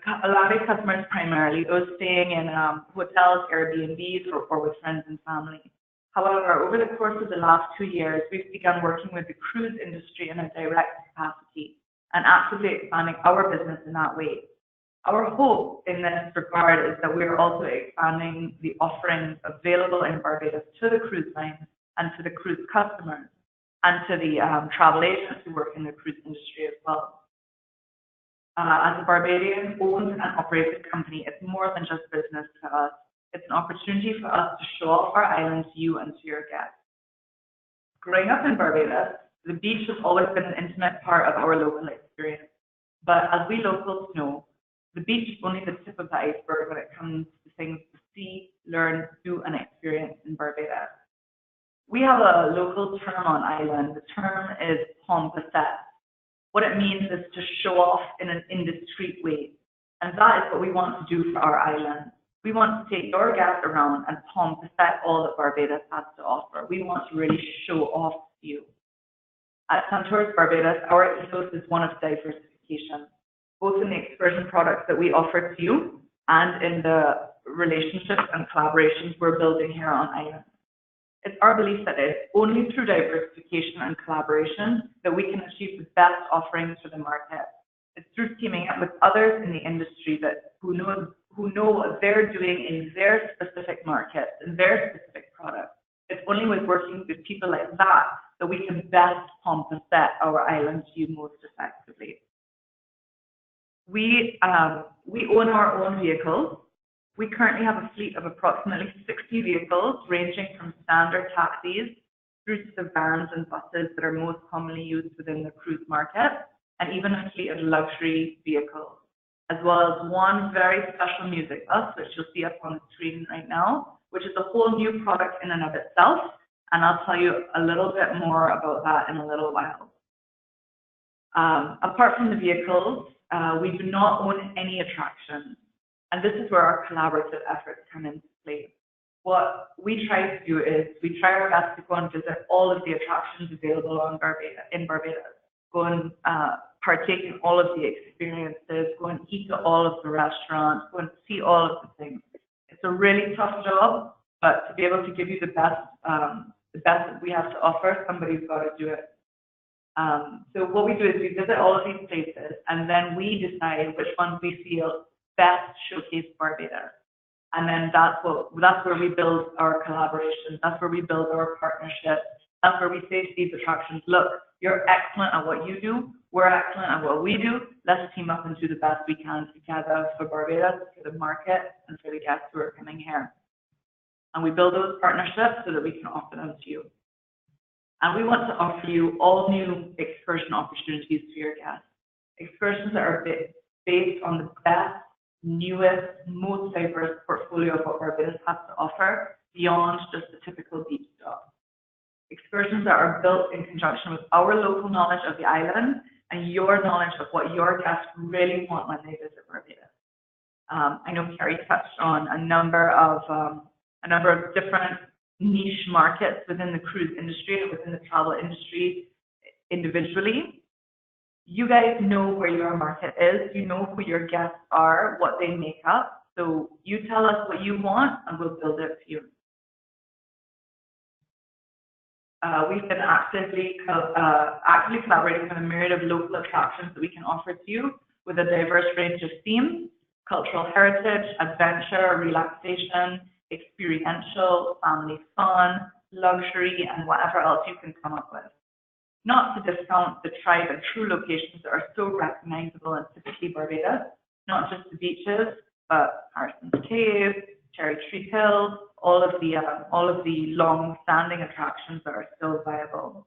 Land-based customers primarily, those staying in hotels, Airbnbs, or with friends and family. However, over the course of the last 2 years, we've begun working with the cruise industry in a direct capacity and actively expanding our business in that way. Our hope in this regard is that we're also expanding the offerings available in Barbados to the cruise lines and to the cruise customers and to the travel agents who work in the cruise industry as well. As a Barbadian-owned and operated company, it's more than just business to us. It's an opportunity for us to show off our island to you and to your guests. Growing up in Barbados, the beach has always been an intimate part of our local experience. But as we locals know, the beach is only the tip of the iceberg when it comes to things to see, learn, do, and experience in Barbados. We have a local term on island. The term is facets. What it means is to show off in an indiscreet way. And that is what we want to do for our island. We want to take your guests around and facet all that Barbados has to offer. We want to really show off to you. At Suntours Barbados, our ethos is one of diversification, both in the excursion products that we offer to you and in the relationships and collaborations we're building here on island. It's our belief that it's only through diversification and collaboration that we can achieve the best offerings for the market. It's through teaming up with others in the industry who know what they're doing in their specific markets, in their specific products. It's only with working with people like that that we can best facet our island to you most effectively. We own our own vehicles. We currently have a fleet of approximately 60 vehicles, ranging from standard taxis through to the vans and buses that are most commonly used within the cruise market, and even a fleet of luxury vehicles, as well as one very special music bus, which you'll see up on the screen right now, which is a whole new product in and of itself, and I'll tell you a little bit more about that in a little while. Apart from the vehicles, we do not own any attractions. And this is where our collaborative efforts come into play. What we try to do is we try our best to go and visit all of the attractions available in Barbados, go and partake in all of the experiences, go and eat at all of the restaurants, go and see all of the things. It's a really tough job, but to be able to give you the best that we have to offer, somebody's got to do it. So what we do is we visit all of these places, and then we decide which ones we feel best showcase Barbados. And then that's where we build our collaborations. That's where we build our partnerships. That's where we say to these attractions, look, you're excellent at what you do. We're excellent at what we do. Let's team up and do the best we can together for Barbados, for the market, and for the guests who are coming here. And we build those partnerships so that we can offer them to you. And we want to offer you all new excursion opportunities for your guests. Excursions that are based on the best, newest, most diverse portfolio of what Barbados has to offer beyond just the typical beach stop. Excursions that are built in conjunction with our local knowledge of the island and your knowledge of what your guests really want when they visit Barbados. I know Carrie touched on a number of different niche markets within the cruise industry and within the travel industry individually. You guys know where your market is. You know who your guests are, what they make up. So you tell us what you want, and we'll build it for you. We've been actively collaborating with a myriad of local attractions that we can offer to you with a diverse range of themes: cultural heritage, adventure, relaxation, experiential, family fun, luxury, and whatever else you can come up with. Not to discount the tried and true locations that are so recognizable and typically Barbados, not just the beaches, but Harrison's Cave, Cherry Tree Hill, all of the long-standing attractions that are still viable.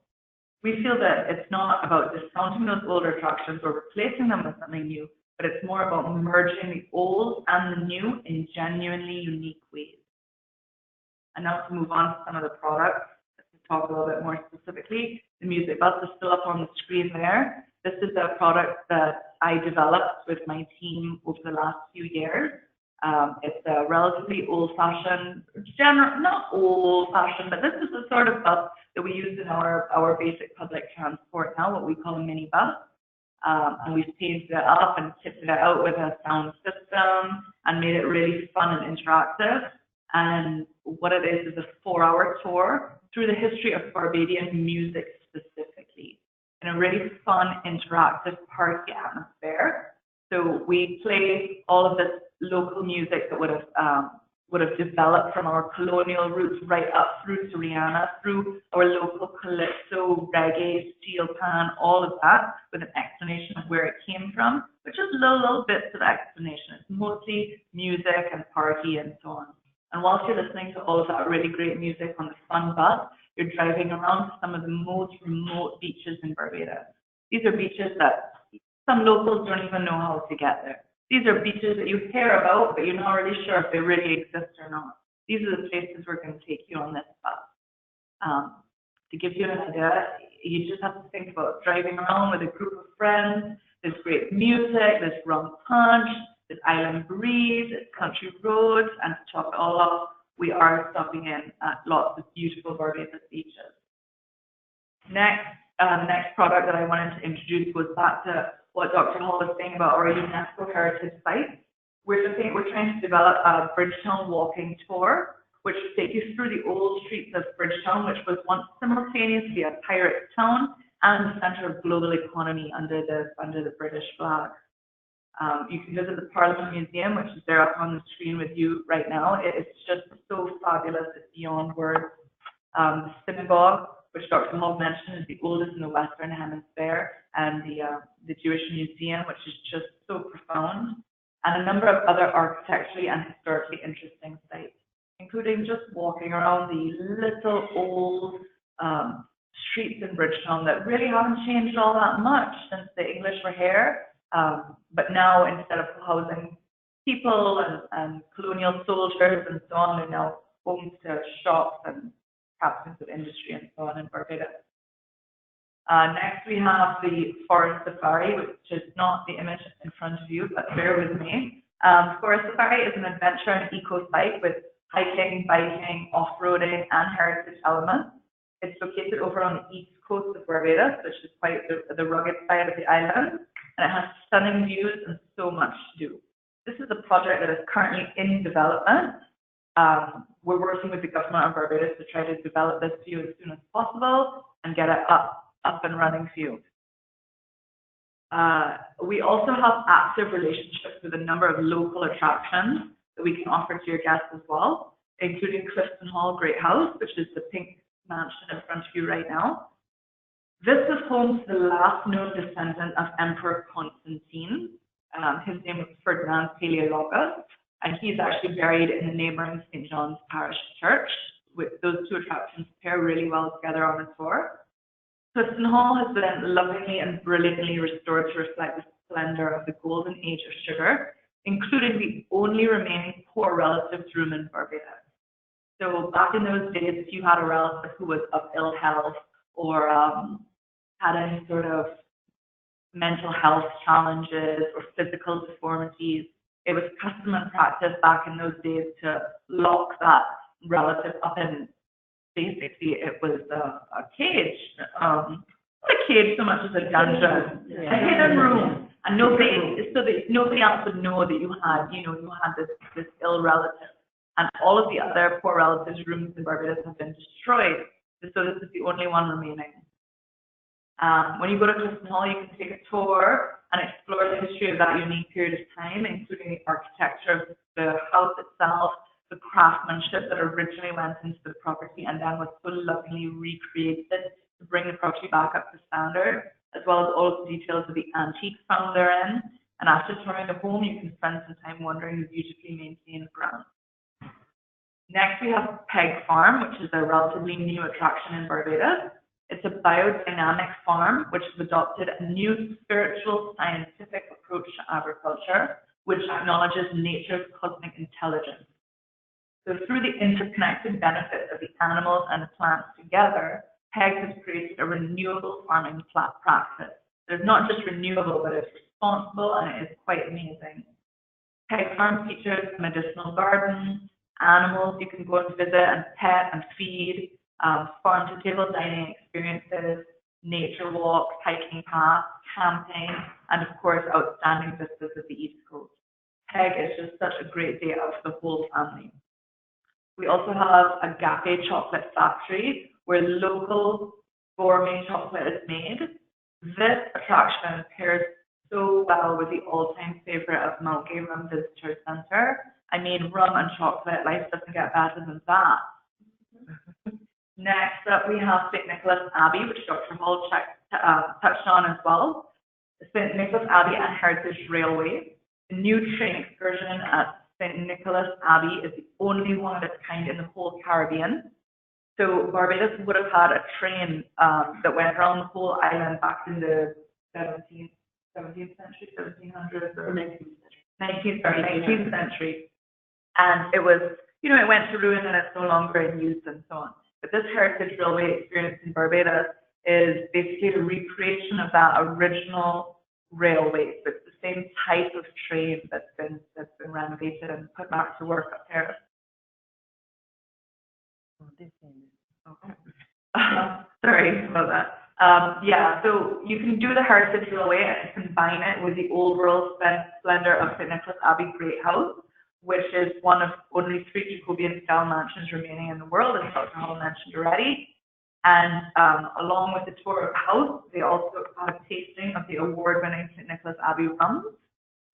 We feel that it's not about discounting those older attractions or replacing them with something new, but it's more about merging the old and the new in genuinely unique ways. And now to move on to some of the products, to talk a little bit more specifically. The music bus is still up on the screen there. This is a product that I developed with my team over the last few years. It's a relatively old-fashioned, not old-fashioned, but this is the sort of bus that we use in our basic public transport now, what we call a minibus. And we've painted it up and kitted it out with a sound system and made it really fun and interactive. And what it is a 4-hour tour through the history of Barbadian music specifically, in a really fun, interactive party atmosphere. So we play all of this local music that would have developed from our colonial roots right up through to Rihanna, through our local calypso, reggae, steel pan, all of that, with an explanation of where it came from, but just little bits of explanation. It's mostly music and party and so on. And whilst you're listening to all of that really great music on the fun bus, you're driving around to some of the most remote beaches in Barbados. These are beaches that some locals don't even know how to get there. These are beaches that you hear about, but you're not really sure if they really exist or not. These are the places we're going to take you on this bus. To give you an idea, you just have to think about driving around with a group of friends. There's great music, there's rum punch, there's island breeze, there's country roads, and to top it all off, we are stopping in at lots of beautiful Barbados beaches. Next product that I wanted to introduce goes back to what Dr. Hall was saying about our UNESCO heritage sites. We're trying to develop a Bridgetown walking tour, which will take you through the old streets of Bridgetown, which was once simultaneously a pirate town and the centre of global economy under the British flag. You can visit the Parliament Museum, which is there up on the screen with you right now. It's just so fabulous, it's beyond words. The synagogue, which Dr. Hall mentioned, is the oldest in the Western Hemisphere, and the Jewish Museum, which is just so profound, and a number of other architecturally and historically interesting sites, including just walking around the little old streets in Bridgetown that really haven't changed all that much since the English were here. But now, instead of housing people and colonial soldiers and so on, they're now homes to shops and captains of industry and so on in Barbados. Next, we have the Forest Safari, which is not the image in front of you, but bear with me. Forest Safari is an adventure and eco site with hiking, biking, off-roading, and heritage elements. It's located over on the east coast of Barbados, which is quite the rugged side of the island, and it has stunning views and so much to do. This is a project that is currently in development. We're working with the government of Barbados to try to develop this for you as soon as possible and get it up and running for you. We also have active relationships with a number of local attractions that we can offer to your guests as well, including Clifton Hall Great House, which is the pink mansion in front of you right now. This was home to the last known descendant of Emperor Constantine. His name was Ferdinand Paleologus, and he's actually buried in the neighboring St. John's Parish Church. With those two attractions pair really well together on a tour. Clifton Hall has been lovingly and brilliantly restored to reflect the splendor of the golden age of sugar, including the only remaining poor relatives room in Barbados. So back in those days, if you had a relative who was of ill health or had any sort of mental health challenges or physical deformities, it was custom and practice back in those days to lock that relative up in, basically it was a cage, not a cage so much as a dungeon, a hidden room, and nobody else would know that you had this ill relative. And all of the other poor relatives' rooms in Barbados have been destroyed, so this is the only one remaining. When you go to Clifton Hall, you can take a tour and explore the history of that unique period of time, including the architecture of the house itself, the craftsmanship that originally went into the property and then was so lovingly recreated to bring the property back up to standard, as well as all of the details of the antiques found therein. And after touring the home, you can spend some time wandering the beautifully maintained grounds. Next, we have Peg Farm, which is a relatively new attraction in Barbados. It's a biodynamic farm which has adopted a new spiritual scientific approach to agriculture, which acknowledges nature's cosmic intelligence. So through the interconnected benefits of the animals and the plants together, Peg has created a renewable farming practice. It's not just renewable, but it's responsible and it is quite amazing. Peg Farm features medicinal gardens, animals you can go and visit and pet and feed, farm-to-table dining experiences, nature walks, hiking paths, camping, and of course, outstanding vistas of the East Coast. Peg is just such a great day out for the whole family. We also have a Agape chocolate factory where local gourmet chocolate is made. This attraction pairs so well with the all-time favorite of Mount Gay Rum Visitor Center. I mean, rum and chocolate, life doesn't get better than that. Next up, we have St. Nicholas Abbey, which Dr. Hall touched on as well. St. Nicholas Abbey and Heritage Railway. The new train excursion at St. Nicholas Abbey is the only one of its kind in the whole Caribbean. So Barbados would have had a train that went around the whole island back in the 17th century, 1700s, or 19th century. And it was, you know, it went to ruin and it's no longer in use and so on. But this Heritage Railway experience in Barbados is basically a recreation of that original railway. So it's the same type of train that's been renovated and put back to work up there. Okay. Sorry about that. Yeah, so you can do the Heritage Railway and combine it with the old world splendor of St. Nicholas Abbey Great House, which is one of only 3 Jacobean style mansions remaining in the world, as Dr. Hall mentioned already. And along with the tour of the house, they also have a tasting of the award-winning St. Nicholas Abbey rums.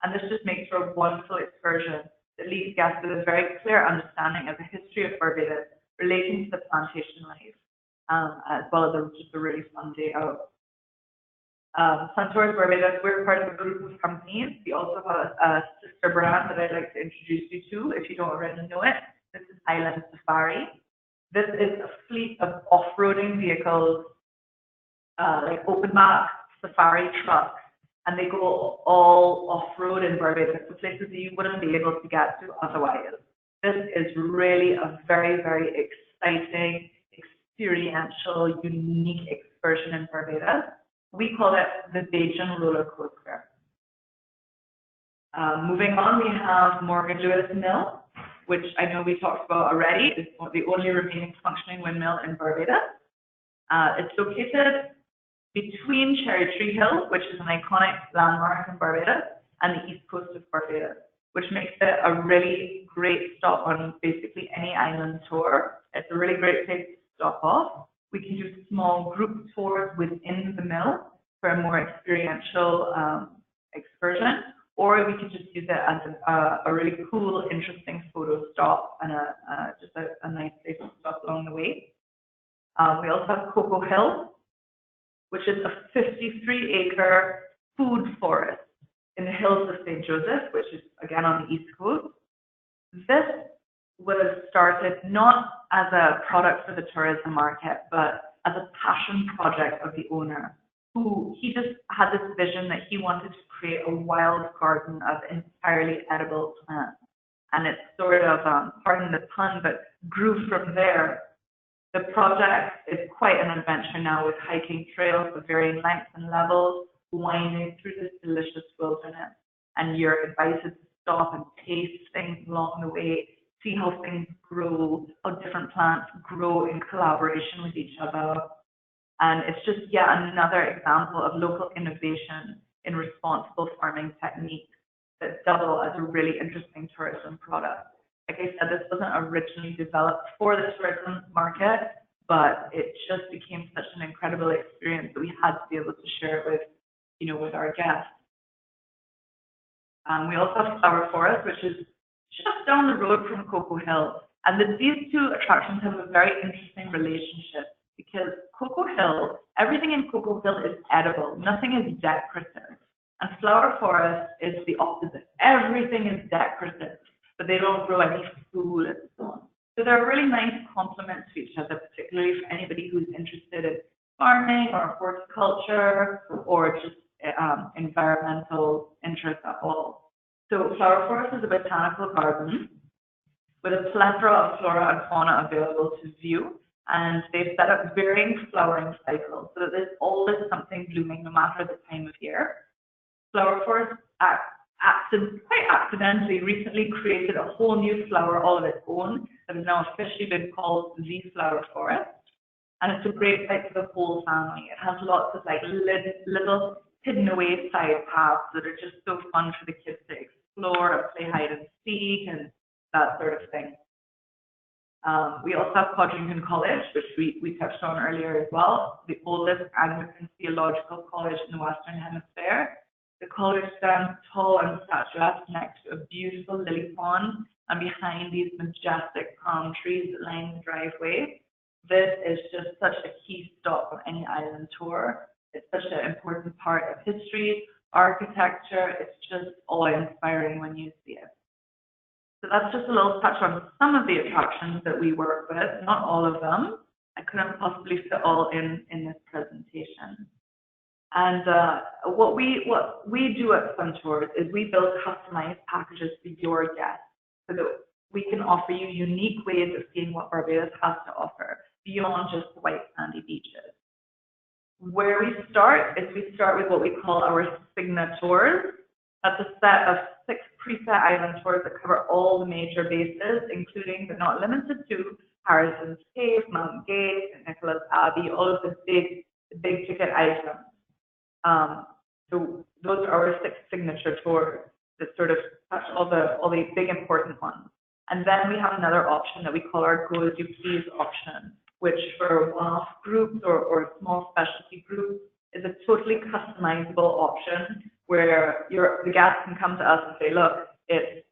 And this just makes for a wonderful excursion that leaves guests with a very clear understanding of the history of Barbados relating to the plantation life, as well as just a really fun day out. Suntours Barbados, we're part of a group of companies. We also have a sister brand that I'd like to introduce you to if you don't already know it. This is Island Safari. This is a fleet of off-roading vehicles, like open back safari trucks, and they go all off-road in Barbados to places that you wouldn't be able to get to otherwise. This is really a very, very exciting, experiential, unique excursion in Barbados. We call it the Bajan roller coaster. Moving on, we have Morgan Lewis Mill, which I know we talked about already. It's the only remaining functioning windmill in Barbados. It's located between Cherry Tree Hill, which is an iconic landmark in Barbados, and the east coast of Barbados, which makes it a really great stop on basically any island tour. It's a really great place to stop off. We can do small group tours within the mill for a more experiential excursion, or we could just use it as a really cool, interesting photo stop and just a nice place to stop along the way. We also have Cocoa Hill, which is a 53-acre food forest in the hills of St. Joseph, which is again on the east coast. This was started not as a product for the tourism market, but as a passion project of the owner, who he just had this vision that he wanted to create a wild garden of entirely edible plants. And it's sort of, pardon the pun, but grew from there. The project is quite an adventure now, with hiking trails of varying lengths and levels, winding through this delicious wilderness. And you're invited to stop and taste things along the way, see how things grow, how different plants grow in collaboration with each other. And it's just yet another example of local innovation in responsible farming techniques that double as a really interesting tourism product. Like I said, this wasn't originally developed for the tourism market, but it just became such an incredible experience that we had to be able to share it with, you know, with our guests. We also have Flower Forest, which is just down the road from Cocoa Hill. And these two attractions have a very interesting relationship, because Cocoa Hill, everything in Cocoa Hill is edible. Nothing is decorative. And Flower Forest is the opposite. Everything is decorative, but they don't grow any food and so on. So they're a really nice complement to each other, particularly for anybody who's interested in farming or horticulture or just environmental interest at all. So Flower Forest is a botanical garden with a plethora of flora and fauna available to view, and they've set up varying flowering cycles so that there's always something blooming no matter the time of year. Flower Forest quite accidentally recently created a whole new flower all of its own that has now officially been called the Flower Forest. And it's a great site for the whole family. It has lots of like little hidden away side paths that are just so fun for the kids to explore and play hide and seek and that sort of thing. We also have Codrington College, which we touched on earlier as well, the oldest Anglican theological college in the Western Hemisphere. The college stands tall and statuesque next to a beautiful lily pond and behind these majestic palm trees that line the driveway. This is just such a key stop on any island tour. It's such an important part of history, architecture. It's just awe-inspiring when you see it. So that's just a little touch on some of the attractions that we work with, not all of them. I couldn't possibly fit all in this presentation. And what we do at Suntours is we build customized packages for your guests so that we can offer you unique ways of seeing what Barbados has to offer beyond just the white sandy beaches. Where we start is we start with what we call our signatours. That's a set of 6 preset island tours that cover all the major bases, including but not limited to Harrison's Cave, Mount Gate, St. Nicholas Abbey, all of the big ticket items. So those are our 6 signature tours that sort of touch all the big important ones. And then we have another option that we call our Go As You Please option, which for one-off groups or small specialty groups is a totally customizable option where the guests can come to us and say, look, it's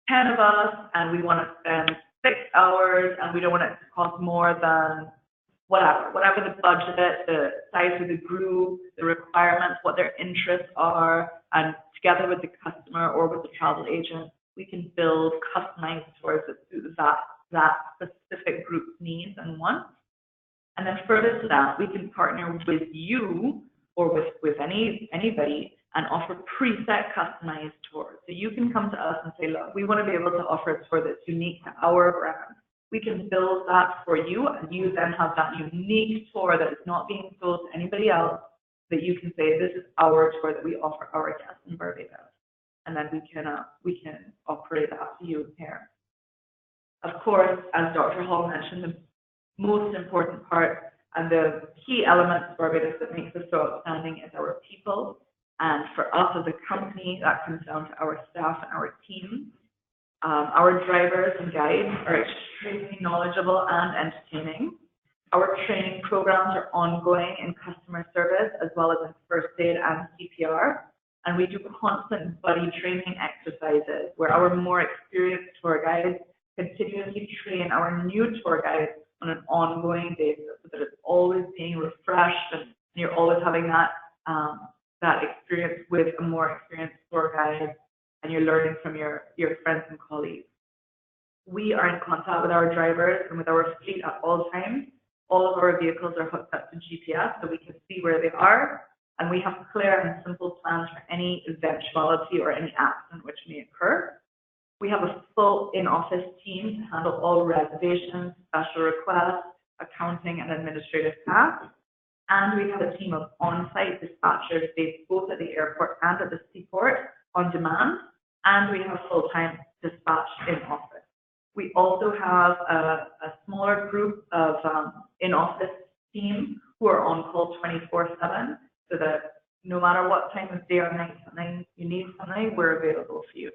10 of us and we want to spend 6 hours and we don't want it to cost more than whatever the budget, the size of the group, the requirements, what their interests are, and together with the customer or with the travel agent, we can build customized tours that suit that specific group's needs and wants. And then further to that, we can partner with you or with anybody and offer preset customized tours. So you can come to us and say, look, we want to be able to offer a tour that's unique to our brand. We can build that for you, and you then have that unique tour that is not being sold to anybody else, that you can say, this is our tour that we offer our guests in Barbados. And then we can operate that for you here. Of course, as Dr. Hall mentioned, the most important part and the key element of Barbados that makes us so outstanding is our people. And for us as a company, that comes down to our staff and our team. Our drivers and guides are extremely knowledgeable and entertaining. Our training programs are ongoing in customer service as well as in first aid and CPR. And we do constant buddy training exercises where our more experienced tour guides continuously train our new tour guides on an ongoing basis so that it's always being refreshed and you're always having that experience with a more experienced tour guide and you're learning from your friends and colleagues. We are in contact with our drivers and with our fleet at all times. All of our vehicles are hooked up to GPS so we can see where they are, and we have clear and simple plans for any eventuality or any accident which may occur. We have a full in-office team to handle all reservations, special requests, accounting and administrative tasks. And we have a team of on-site dispatchers based both at the airport and at the seaport on demand. And we have full-time dispatch in office. We also have a smaller group of in-office team who are on call 24/7 so that no matter what time of day or night you need something, we're available for you.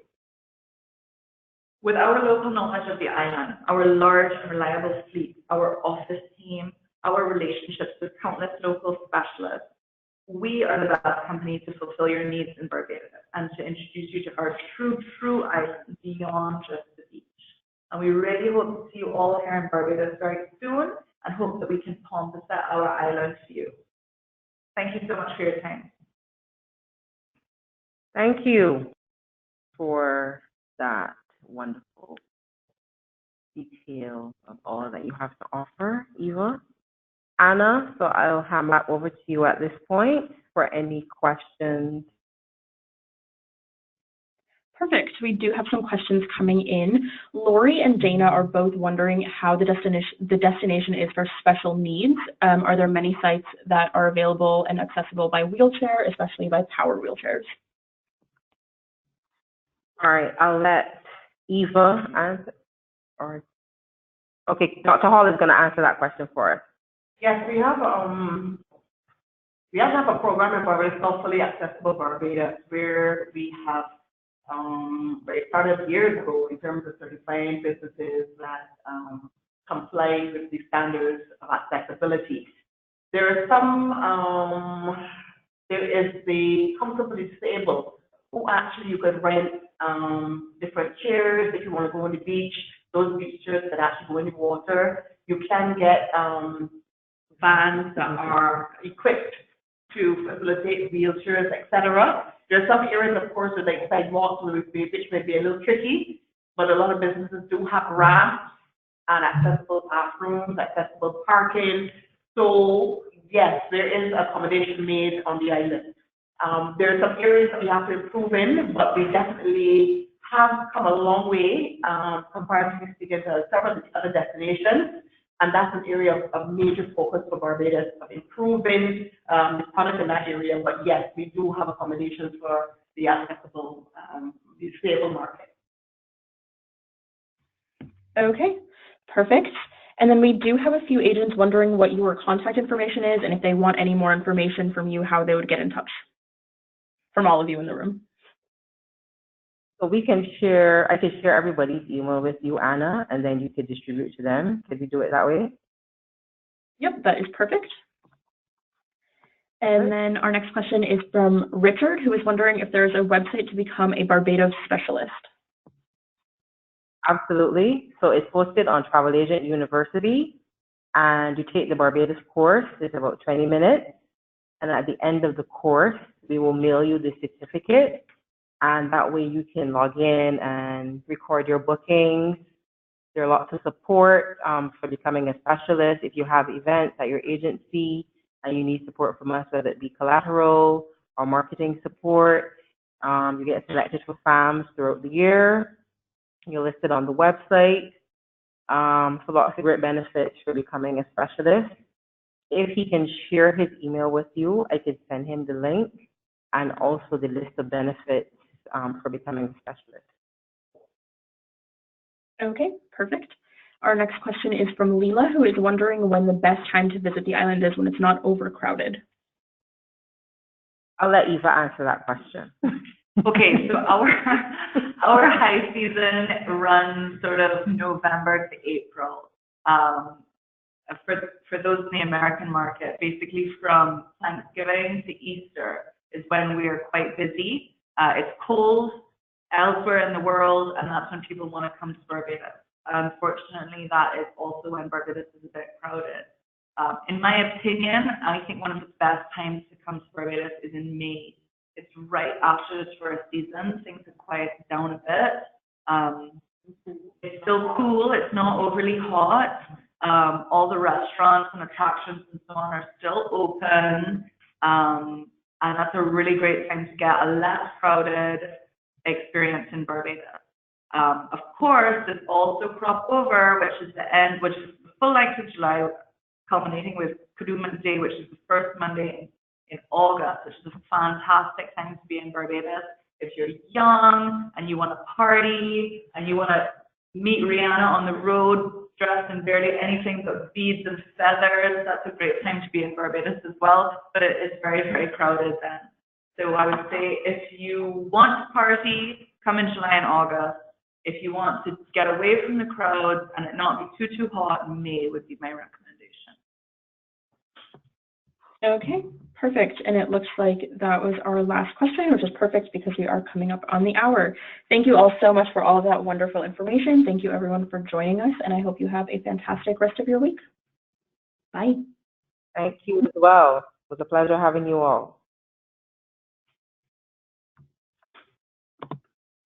With our local knowledge of the island, our large and reliable fleet, our office team, our relationships with countless local specialists, we are the best company to fulfill your needs in Barbados and to introduce you to our true island beyond just the beach. And we really hope to see you all here in Barbados very soon and hope that we can set our island to you. Thank you so much for your time. Thank you for that wonderful detail of all that you have to offer, Eva. Anna, so I'll hand back over to you at this point for any questions. Perfect. We do have some questions coming in. Lori and Dana are both wondering how the destination is for special needs. Are there many sites that are available and accessible by wheelchair, especially by power wheelchairs? All right, I'll let Eva answer. Or okay, Dr. Hall is going to answer that question for us. Yes, we have to have a program in Barbados called Fully Accessible Barbados, where we have it started years ago in terms of certifying businesses that comply with the standards of accessibility. There are some, there is the comfortably disabled, who actually you could rent different chairs if you want to go on the beach, those beach chairs that actually go in the water. You can get vans that are equipped to facilitate wheelchairs, etc. There's some areas, of course, with like sidewalks which may be a little tricky, but a lot of businesses do have ramps and accessible bathrooms, accessible parking. So yes, there is accommodation made on the island. There are some areas that we have to improve in, but we definitely have come a long way comparatively speaking to several other destinations. And that's an area of major focus for Barbados, of improving the product in that area. But yes, we do have accommodations for the accessible, disabled market. Okay, perfect. And then we do have a few agents wondering what your contact information is and if they want any more information from you, how they would get in touch from all of you in the room. So we can share, I could share everybody's email with you, Anna, and then you could distribute to them. Could we do it that way? Yep, that is perfect. And then our next question is from Richard, who is wondering if there's a website to become a Barbados specialist. Absolutely. So it's posted on Travel Agent University, and you take the Barbados course. It's about 20 minutes. And at the end of the course, we will mail you the certificate. And that way you can log in and record your bookings. There are lots of support for becoming a specialist. If you have events at your agency and you need support from us, whether it be collateral or marketing support, you get selected for FAMs throughout the year. You're listed on the website. So lots of great benefits for becoming a specialist. If he can share his email with you, I could send him the link and also the list of benefits for becoming a specialist. Okay, perfect. Our next question is from Leela, who is wondering when the best time to visit the island is when it's not overcrowded. I'll let Eva answer that question. Okay, so our high season runs sort of November to April. For those in the American market, basically from Thanksgiving to Easter is when we are quite busy. It's cold elsewhere in the world, and that's when people want to come to Barbados. Unfortunately, that is also when Barbados is a bit crowded. In my opinion, I think one of the best times to come to Barbados is in May. It's right after the tourist season. Things have quieted down a bit. It's still cool. It's not overly hot. All the restaurants and attractions and so on are still open. And that's a really great time to get a less crowded experience in Barbados. Of course, there's also crop over, which is the full length of July, culminating with Kuduman Day, which is the first Monday in August, which is a fantastic time to be in Barbados. If you're young and you want to party and you want to meet Rihanna on the road, dressed in barely anything but beads and feathers, that's a great time to be in Barbados as well, but it is very, very crowded then. So I would say if you want to party, come in July and August. If you want to get away from the crowds and it not be too hot, May would be my recommendation. Okay, perfect. And it looks like that was our last question, which is perfect because we are coming up on the hour. Thank you all so much for all of that wonderful information. Thank you everyone for joining us, and I hope you have a fantastic rest of your week. Bye. Thank you as well. It was a pleasure having you all.